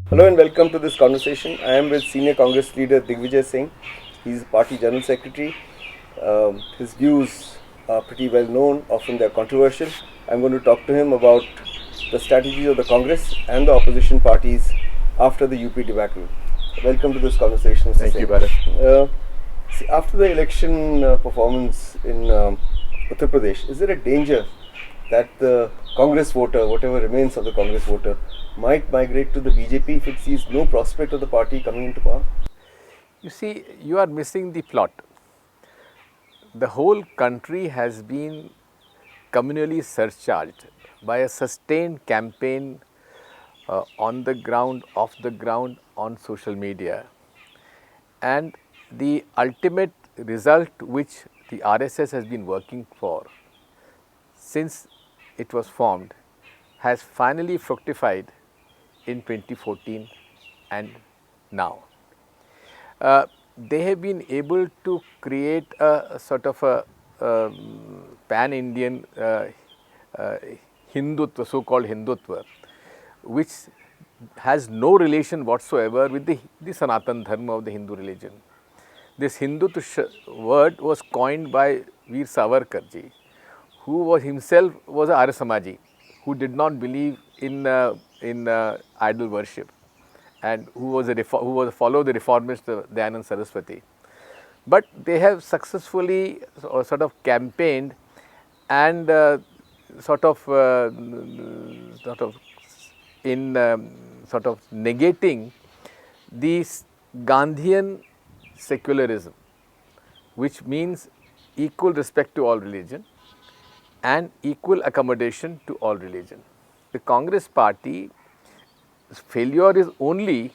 Hello and welcome to this conversation. I am with Senior Congress leader Digvijaya Singh. He's party general secretary. His views are pretty well known, often they are controversial. I'm going to talk to him about the strategies of the Congress and the opposition parties after the UP debacle. Welcome to this conversation, Mr. Thank Singh. you, Bharat. After the election performance in Uttar Pradesh, is there a danger that the Congress voter, whatever remains of the Congress voter, might migrate to the BJP if it sees no prospect of the party coming into power? You see, you are missing the plot. The whole country has been communally surcharged by a sustained campaign on the ground, off the ground, on social media. And the ultimate result which the RSS has been working for since it was formed has finally fructified in 2014 and now. They have been able to create a sort of a pan-Indian Hindutva, so-called Hindutva, which has no relation whatsoever with the Sanatan Dharma of the Hindu religion. This Hindutva word was coined by Veer Savarkar ji, who was himself was a Arya Samaji, who did not believe in idol worship, and who was a follower of the reformist Dayanand Saraswati. But they have successfully sort of campaigned and sort of negating this Gandhian secularism, which means equal respect to all religion and equal accommodation to all religion. The Congress party failure is only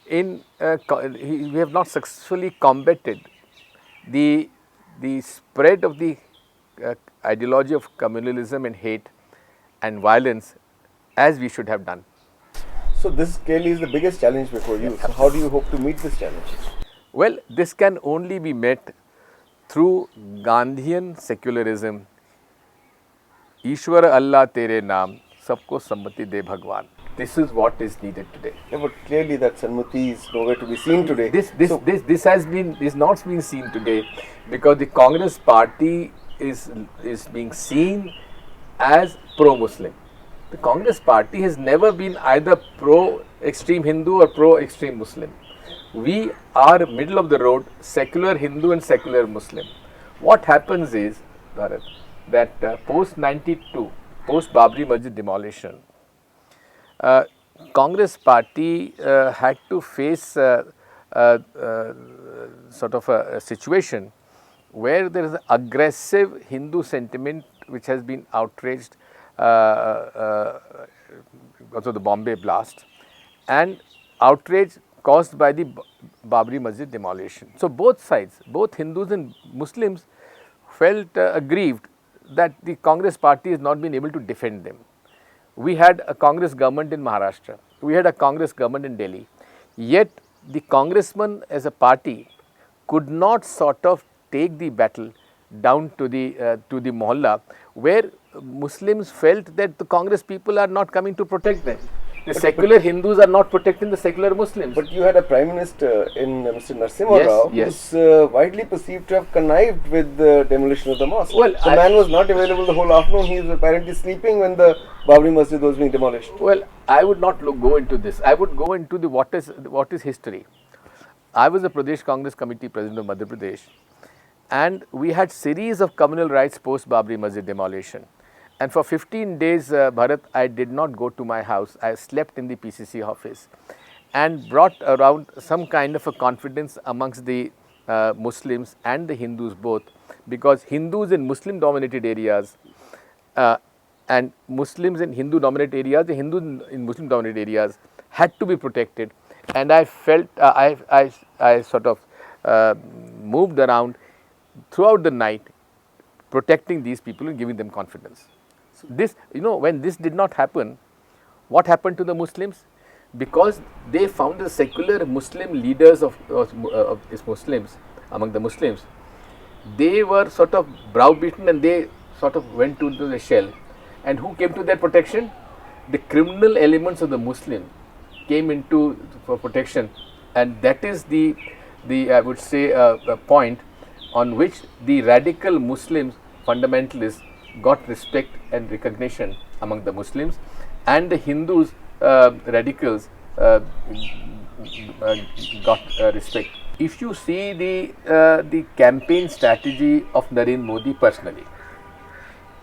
in we have not successfully combated the spread of the ideology of communalism and hate and violence as we should have done. So this clearly is the biggest challenge before you. So how do you hope to meet this challenge? Well, this can only be met through Gandhian secularism. Ishwar Allah tere naam, sabko sammati de Bhagwan. This is what is needed today. Yeah, but clearly that Sanmati is nowhere to be seen today. This is not being seen today because the Congress party is being seen as pro-Muslim. The Congress party has never been either pro-extreme Hindu or pro-extreme Muslim. We are middle of the road, secular Hindu and secular Muslim. What happens is, Bharat, that post 92, post Babri Masjid demolition, Congress party had to face sort of a situation where there is an aggressive Hindu sentiment which has been outraged because of the Bombay blast, and outrage caused by the Babri Masjid demolition. So both sides, both Hindus and Muslims, felt aggrieved that the Congress party has not been able to defend them. We had a Congress government in Maharashtra, we had a Congress government in Delhi, yet the congressman as a party could not sort of take the battle down to the mohalla, where Muslims felt that the Congress people are not coming to protect them. The secular Hindus are not protecting the secular Muslims. But you had a Prime Minister in Mr. Narasimha Rao, yes. who's widely perceived to have connived with the demolition of the mosque. Well, the man was not available the whole afternoon. He was apparently sleeping when the Babri Masjid was being demolished. Well, I would not go into this. I would go into the what is history. I was the Pradesh Congress Committee President of Madhya Pradesh, and we had series of communal rights post Babri Masjid demolition. And for 15 days, Bharat, I did not go to my house. I slept in the PCC office and brought around some kind of a confidence amongst the Muslims and the Hindus both, because Hindus in Muslim dominated areas and Muslims in Hindu dominated areas, the Hindus in Muslim dominated areas had to be protected. And I felt, I sort of moved around throughout the night protecting these people and giving them confidence. So this, when this did not happen, what happened to the Muslims? Because they found the secular Muslim leaders of these Muslims, among the Muslims, they were sort of browbeaten and they sort of went to the shell. And who came to their protection? The criminal elements of the Muslim came into for protection, and that is the I would say a point on which the radical Muslims fundamentalists got respect and recognition among the Muslims, and the Hindus radicals got respect. If you see the campaign strategy of Narendra Modi personally,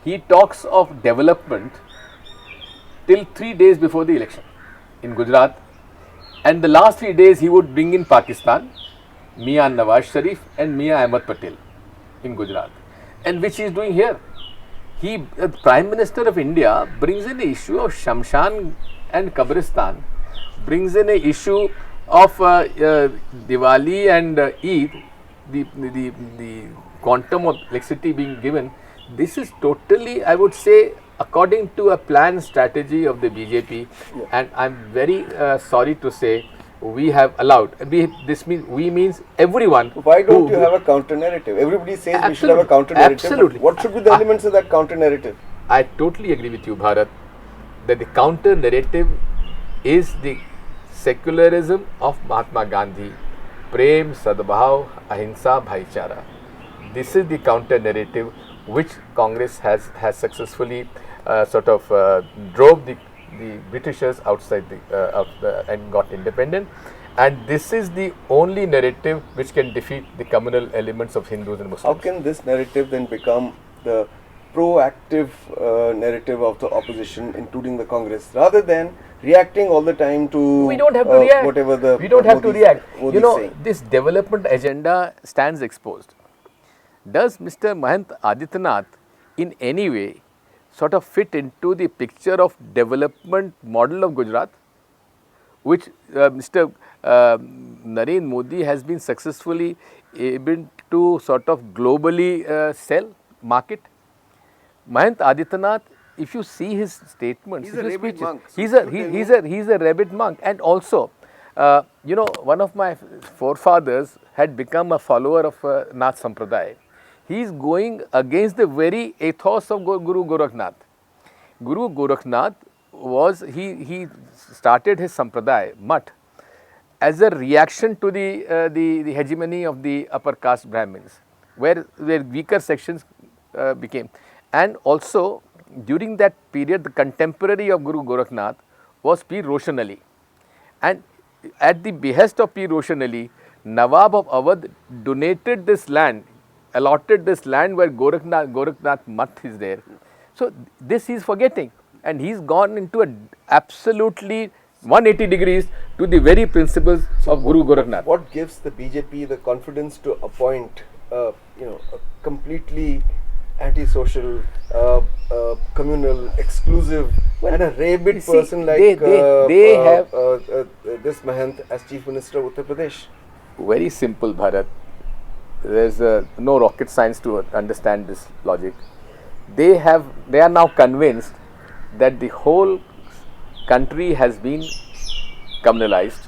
he talks of development till 3 days before the election in Gujarat, and the last 3 days he would bring in Pakistan, Mia Nawaz Sharif and Mia Ahmed Patel in Gujarat, and which he is doing here. He, Prime Minister of India, brings in the issue of Shamshan and Kabristan, brings in a issue of Diwali and Eid, the quantum of electricity being given. This is totally, I would say, according to a planned strategy of the BJP, and I'm very sorry to say, we have allowed. This means we means everyone. Why don't you have a counter narrative? Everybody says we should have a counter narrative. Absolutely. What should be the elements of that counter narrative? I totally agree with you, Bharat, that the counter narrative is the secularism of Mahatma Gandhi, Prem, Sadbhav, Ahimsa, Bhaichara. This is the counter narrative which Congress has successfully drove the Britishers outside and got independent, and this is the only narrative which can defeat the communal elements of Hindus and Muslims. How can this narrative then become the proactive narrative of the opposition, including the Congress, rather than reacting all the time to we don't have to react. Whatever the we don't have to react. Modi's saying. This development agenda stands exposed. Does Mr. Mahant Adityanath in any way sort of fit into the picture of development model of Gujarat, which Mr. Narendra Modi has been successfully able to sort of globally sell, market? Mahant Adityanath, if you see his statements, he's a rabid monk. He's a rabid monk, and also, one of my forefathers had become a follower of Nath Sampradaya. He is going against the very ethos of Guru Gorakhnath. Guru Gorakhnath was, he started his Sampradaya, Mutt, as a reaction to the hegemony of the upper caste Brahmins, where weaker sections became. And also, during that period, the contemporary of Guru Gorakhnath was P. Roshan Ali. And at the behest of P. Roshan Ali, Nawab of Awadh donated this land, allotted this land where Gorakhnath Mutt is there. So this he is forgetting, and he's gone into a absolutely 180 degrees to the very principles of Guru Gorakhnath. What gives the BJP the confidence to appoint a completely antisocial, communal, exclusive, and a rabid person like this Mahant as Chief Minister of Uttar Pradesh? Very simple, Bharat. There's no rocket science to understand this logic. They are now convinced that the whole country has been communalized.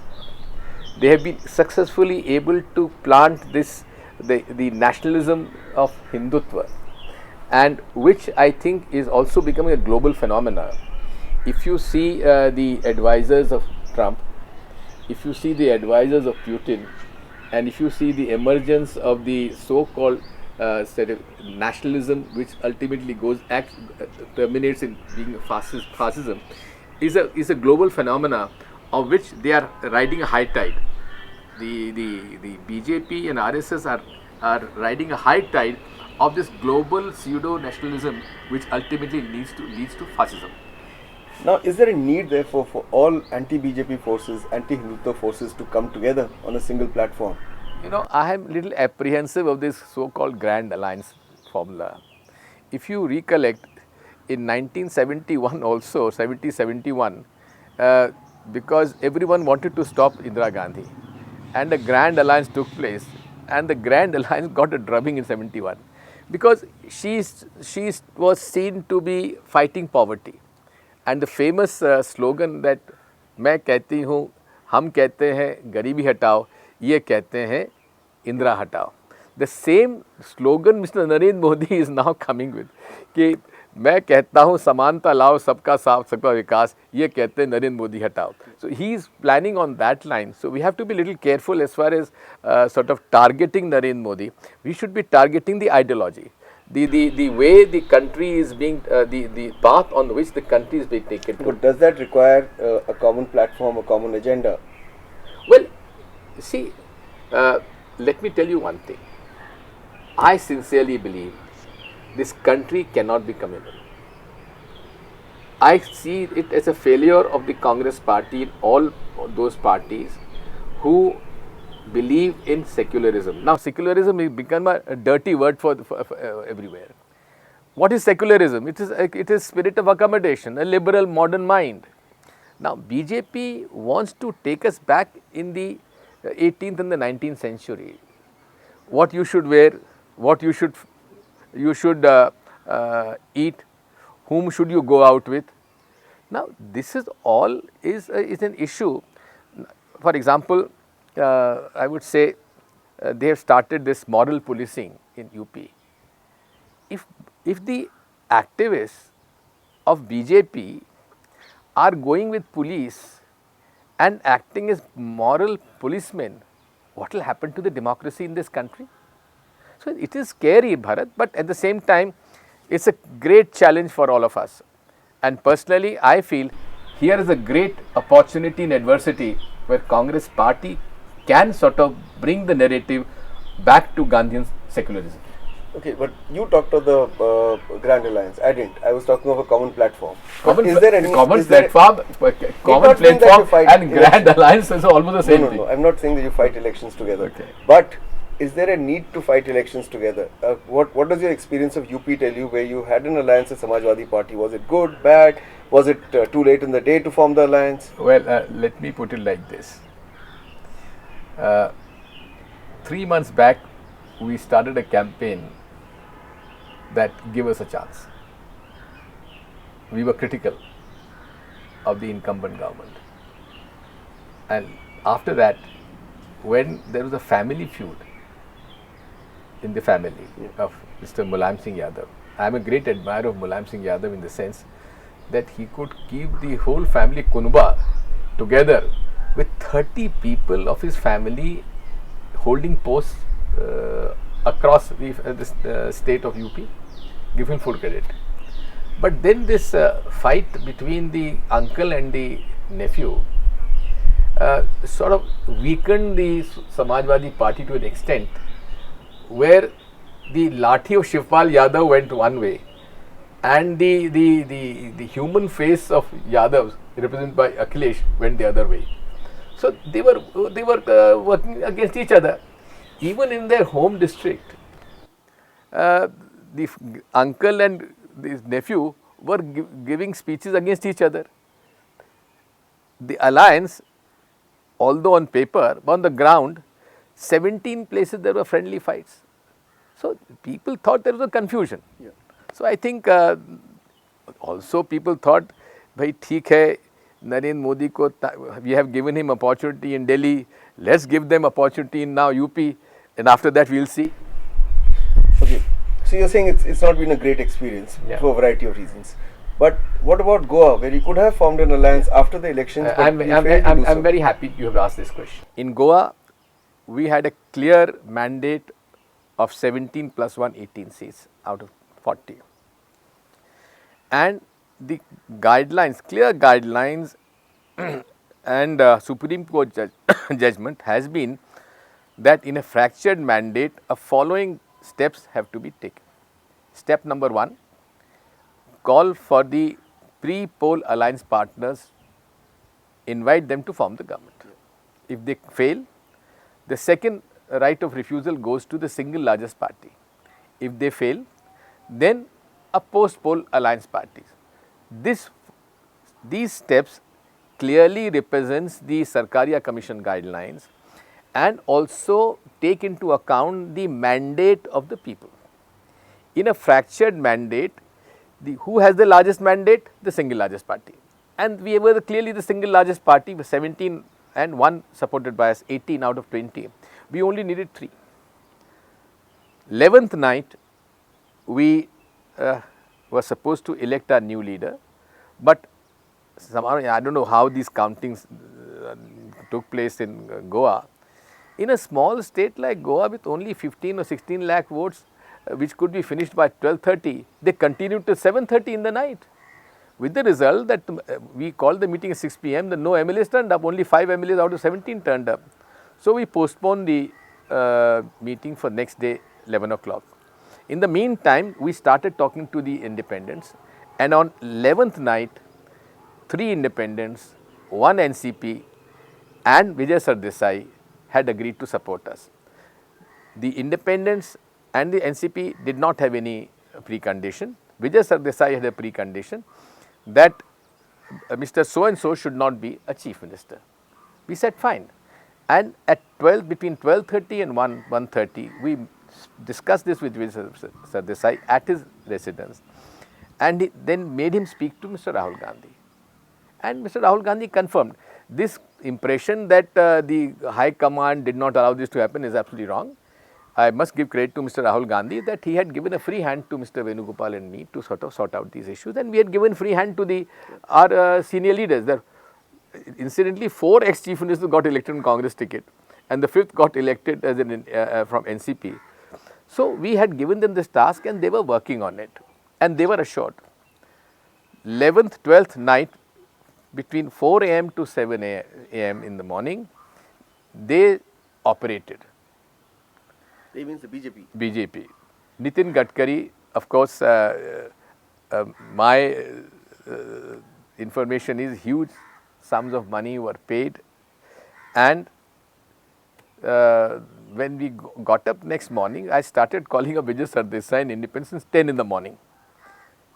They have been successfully able to plant the nationalism of Hindutva, and which I think is also becoming a global phenomenon. If you see the advisors of Trump, if you see the advisors of Putin, and if you see the emergence of the so-called nationalism, which ultimately terminates in being fascism, is a global phenomena of which they are riding a high tide. The BJP and RSS are riding a high tide of this global pseudo nationalism, which ultimately leads to fascism. Now, is there a need therefore for all anti-BJP forces, anti-Hindutva forces to come together on a single platform? I am a little apprehensive of this so-called Grand Alliance formula. If you recollect, in 1971 also, 70-71, because everyone wanted to stop Indira Gandhi, and a Grand Alliance took place, and the Grand Alliance got a drubbing in 71, because she was seen to be fighting poverty. And the famous slogan that मैं कहती हूँ, हम कहते हैं गरीबी हटाओ, ये कहते हैं इंदिरा हटाओ. The same slogan Mr. Narendra Modi is now coming with, कि मैं कहता हूँ समानता लाओ, सबका साथ, सबका विकास, ये कहते हैं नरेंद्र मोदी हटाओ. So he is planning on that line. So we have to be a little careful as far as sort of targeting Narendra Modi. We should be targeting the ideology, the way the country is being, the path on which the country is being taken to. But does that require a common platform, a common agenda? Well, see, let me tell you one thing. I sincerely believe this country cannot be communal. I see it as a failure of the Congress party and all those parties who believe in secularism. Now, secularism has become a dirty word for everywhere. What is secularism? It is spirit of accommodation, a liberal modern mind. Now, BJP wants to take us back in the 18th and the 19th century. What you should wear, what you should eat, whom should you go out with. Now, this is all is an issue. For example, I would say they have started this moral policing in UP. If the activists of BJP are going with police and acting as moral policemen, what will happen to the democracy in this country? So, it is scary, Bharat, but at the same time, it is a great challenge for all of us. And personally, I feel here is a great opportunity in adversity where Congress party can sort of bring the narrative back to Gandhian secularism. Okay, but you talked of the Grand Alliance. I didn't. I was talking of a common platform. Common platform and Grand Alliance is almost the same thing. No, I'm not saying that you fight elections together. Okay. But is there a need to fight elections together? What does your experience of UP tell you, where you had an alliance with Samajwadi Party? Was it good, bad? Was it too late in the day to form the alliance? Well, let me put it like this. 3 months back, we started a campaign that give us a chance. We were critical of the incumbent government. And after that, when there was a family feud in the family of Mr. Mulayam Singh Yadav, I am a great admirer of Mulayam Singh Yadav in the sense that he could keep the whole family Kunuba together with 30 people of his family holding posts across the state of UP. Give him full credit. But then this fight between the uncle and the nephew sort of weakened the Samajwadi Party to an extent where the lathi of Shivpal Yadav went one way and the human face of Yadavs represented by Akhilesh went the other way. So they were working against each other. Even in their home district, the uncle and the nephew were giving speeches against each other. The alliance, although on paper, on the ground, 17 places there were friendly fights. So people thought there was a confusion. Yeah. So I think also people thought, bhai theek hai, Narendra Modi ko, we have given him opportunity in Delhi, let's give them opportunity in now UP, and after that we will see. Okay. So you're saying it's not been a great experience for a variety of reasons. But what about Goa, where you could have formed an alliance after the elections? I'm very happy you have asked this question. In Goa, we had a clear mandate of 17 plus 1, 18 seats out of 40. And the guidelines, clear guidelines and Supreme Court judgment has been that in a fractured mandate, following steps have to be taken. Step number 1, call for the pre-poll alliance partners, invite them to form the government. If they fail, the second right of refusal goes to the single largest party. If they fail, then a post-poll alliance parties. These steps clearly represents the Sarkaria Commission guidelines and also take into account the mandate of the people. In a fractured mandate, who has the largest mandate? The single largest party. And we were clearly the single largest party with 17 and 1 supported by us, 18 out of 20. We only needed 3. 11th night, we were was supposed to elect our new leader, but somehow, I don't know how these countings took place in Goa. In a small state like Goa with only 15 or 16 lakh votes, which could be finished by 12:30, they continued till 7:30 in the night. With the result that we called the meeting at 6 p.m. The no MLAs turned up, only 5 MLAs out of 17 turned up. So we postponed the meeting for next day 11 o'clock. In the meantime, we started talking to the independents, and on 11th night, 3 independents, 1 NCP and Vijay Sardesai had agreed to support us. The independents and the NCP did not have any precondition. Vijay Sardesai had a precondition that Mr. So and so should not be a chief minister. We said fine, and at between 12:30 and 1:30, we discussed this with Vijay Sardesai at his residence, and he then made him speak to Mr. Rahul Gandhi. And Mr. Rahul Gandhi confirmed. This impression that the high command did not allow this to happen is absolutely wrong. I must give credit to Mr. Rahul Gandhi that he had given a free hand to Mr. Venugopal and me to sort out these issues, and we had given free hand to our senior leaders. There, incidentally, 4 ex-chief ministers got elected on Congress ticket, and the 5th got elected as from NCP. So we had given them this task, and they were working on it, and they were assured. 11th, 12th night, between 4 a.m. to 7 a.m. in the morning, they operated. They means the BJP. BJP. Nitin Gadkari, of course, my information is huge sums of money were paid, and when we got up next morning, I started calling up Vijay Sardesai and Independence since 10 in the morning.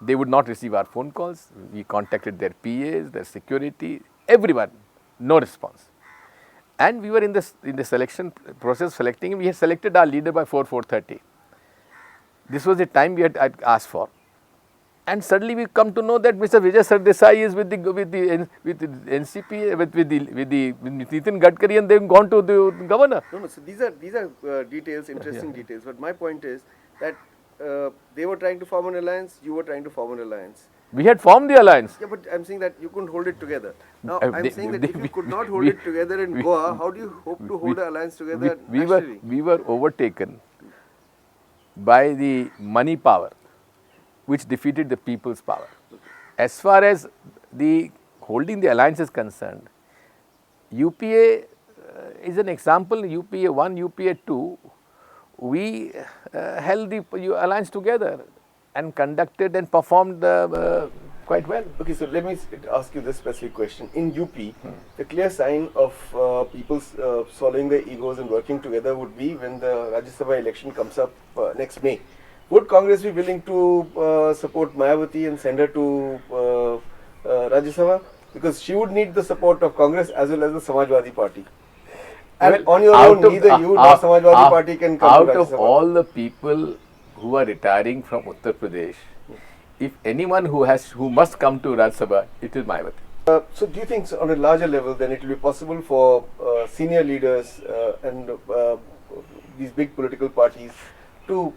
They would not receive our phone calls. We contacted their PAs, their security, everyone, no response. And we were in the selection process selecting him. We had selected our leader by 4:30. This was the time we had asked for. And suddenly we come to know that Mr. Vijay Sardesai is with the NCP, with Nitin Gadkari, and they've gone to the governor. No, so these are details, interesting details. But my point is that they were trying to form an alliance, you were trying to form an alliance. We had formed the alliance. Yeah, but I'm saying that you couldn't hold it together. Now, I'm saying that if you could not hold it together in Goa, how do you hope to hold an alliance together nationally? We were overtaken by the money power, which defeated the people's power. As far as the holding the alliance is concerned, UPA is an example. UPA 1, UPA 2, we held the alliance together and conducted and performed quite well. Okay, so let me ask you this specific question. In UP, the clear sign of people swallowing their egos and working together would be when the Rajya Sabha election comes up next May. Would Congress be willing to support Mayawati and send her to Rajya Sabha? Because she would need the support of Congress as well as the Samajwadi Party. And well, on your own, neither you nor Samajwadi Party can come to Rajya Sabha. Out of all the people who are retiring from Uttar Pradesh, if anyone who must come to Rajya Sabha, it is Mayawati. So do you think so on a larger level then it will be possible for senior leaders and these big political parties to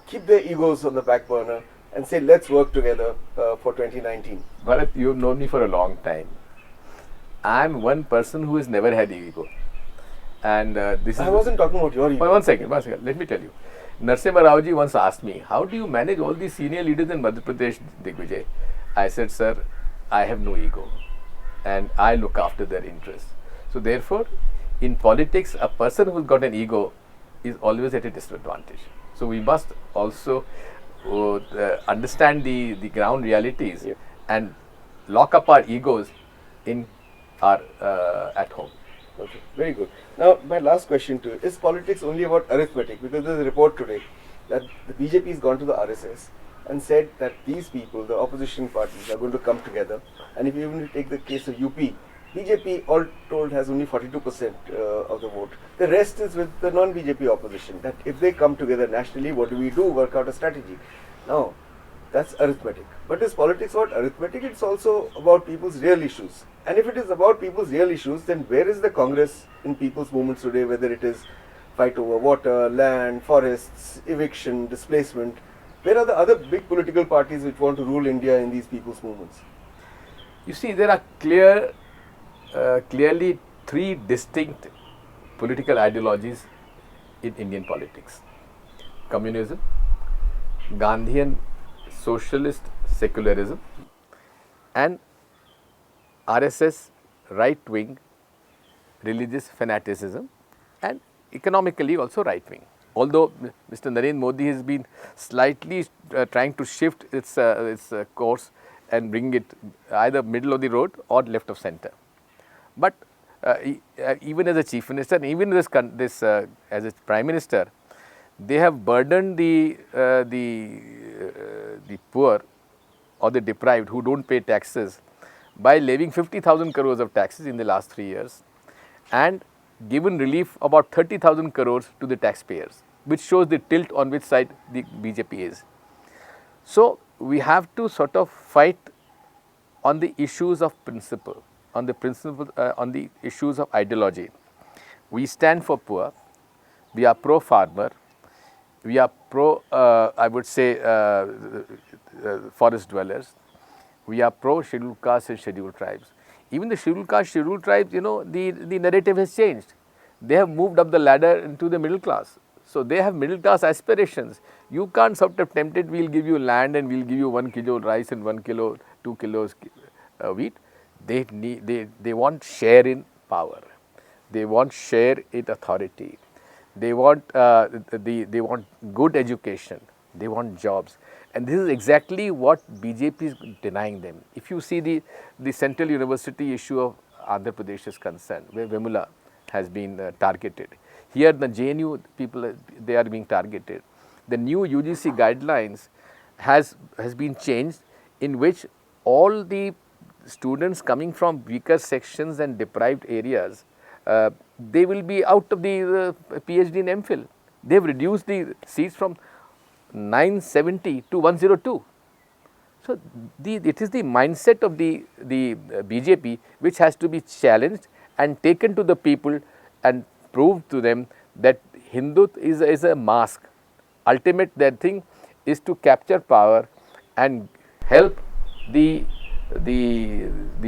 keep their egos on the back burner and say let's work together for 2019? Bharat, you have known me for a long time. I am one person who has never had ego. And this I wasn't talking about your ego. One second, let me tell you. Narasimha Rao ji once asked me, how do you manage all these senior leaders in Madhya Pradesh, Digvijay? I said, sir, I have no ego and I look after their interests. So therefore, in politics, a person who's got an ego is always at a disadvantage. So we must also understand the ground realities and lock up our egos in our at home. Okay, very good. Now, my last question to you, is politics only about arithmetic? Because there's a report today that the BJP has gone to the RSS and said that these people, the opposition parties, are going to come together. And if you even take the case of UP, BJP all told has only 42% of the vote. The rest is with the non-BJP opposition. That if they come together nationally, what do we do? Work out a strategy. Now, that's arithmetic. But is politics about arithmetic? It's also about people's real issues. And if it is about people's real issues, then where is the Congress in people's movements today, whether it is fight over water, land, forests, eviction, displacement? Where are the other big political parties which want to rule India in these people's movements? You see, there are clearly three distinct political ideologies in Indian politics: communism, Gandhian socialist secularism, and RSS right wing religious fanaticism, and economically also right wing. Although Mr. Narendra Modi has been slightly trying to shift its course and bring it either middle of the road or left of center. But even as a chief minister, and even as a prime minister, they have burdened the poor or the deprived who don't pay taxes by levying 50,000 crores of taxes in the last 3 years, and given relief about 30,000 crores to the taxpayers, which shows the tilt on which side the BJP is. So we have to sort of fight on the issues of principle, on the issues of ideology. We stand for poor, we are pro farmer, we are pro, I would say, forest dwellers, we are pro scheduled castes and scheduled tribes. Even the scheduled caste, scheduled tribes, you know, the narrative has changed. They have moved up the ladder into the middle class. So they have middle class aspirations. You can't sort of tempt it, we'll give you land and we'll give you 1 kilo rice and 1 kilo, 2 kilos wheat. They want share in power. They want share in authority. They want they want good education. They want jobs. And this is exactly what BJP is denying them. If you see the Central University issue of Andhra Pradesh is concerned, where Vemula has been targeted. Here the JNU people, they are being targeted. The new UGC guidelines has been changed, in which all the students coming from weaker sections and deprived areas, they will be out of the PhD and MPhil. They have reduced the seats from 970 to 102. So it is the mindset of the BJP which has to be challenged and taken to the people and proved to them that Hindu is a mask. Ultimate their thing is to capture power and help the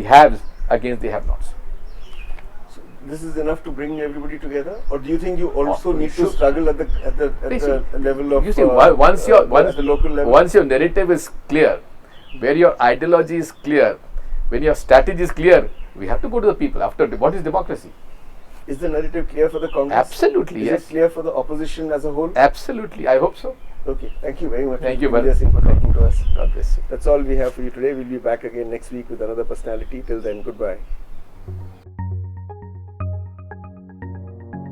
haves against the have-nots. So this is enough to bring everybody together, or do you think you also need to struggle at the level of once the local level? Once your narrative is clear, where your ideology is clear, when your strategy is clear, we have to go to the people. After, what is democracy? Is the narrative clear for the Congress? Absolutely, yes. Is it clear for the opposition as a whole? Absolutely, I hope so. Okay, thank you very much. Thank you, Digvijaya Singh, for talking to us. God bless you. That's all we have for you today. We'll be back again next week with another personality. Till then, goodbye.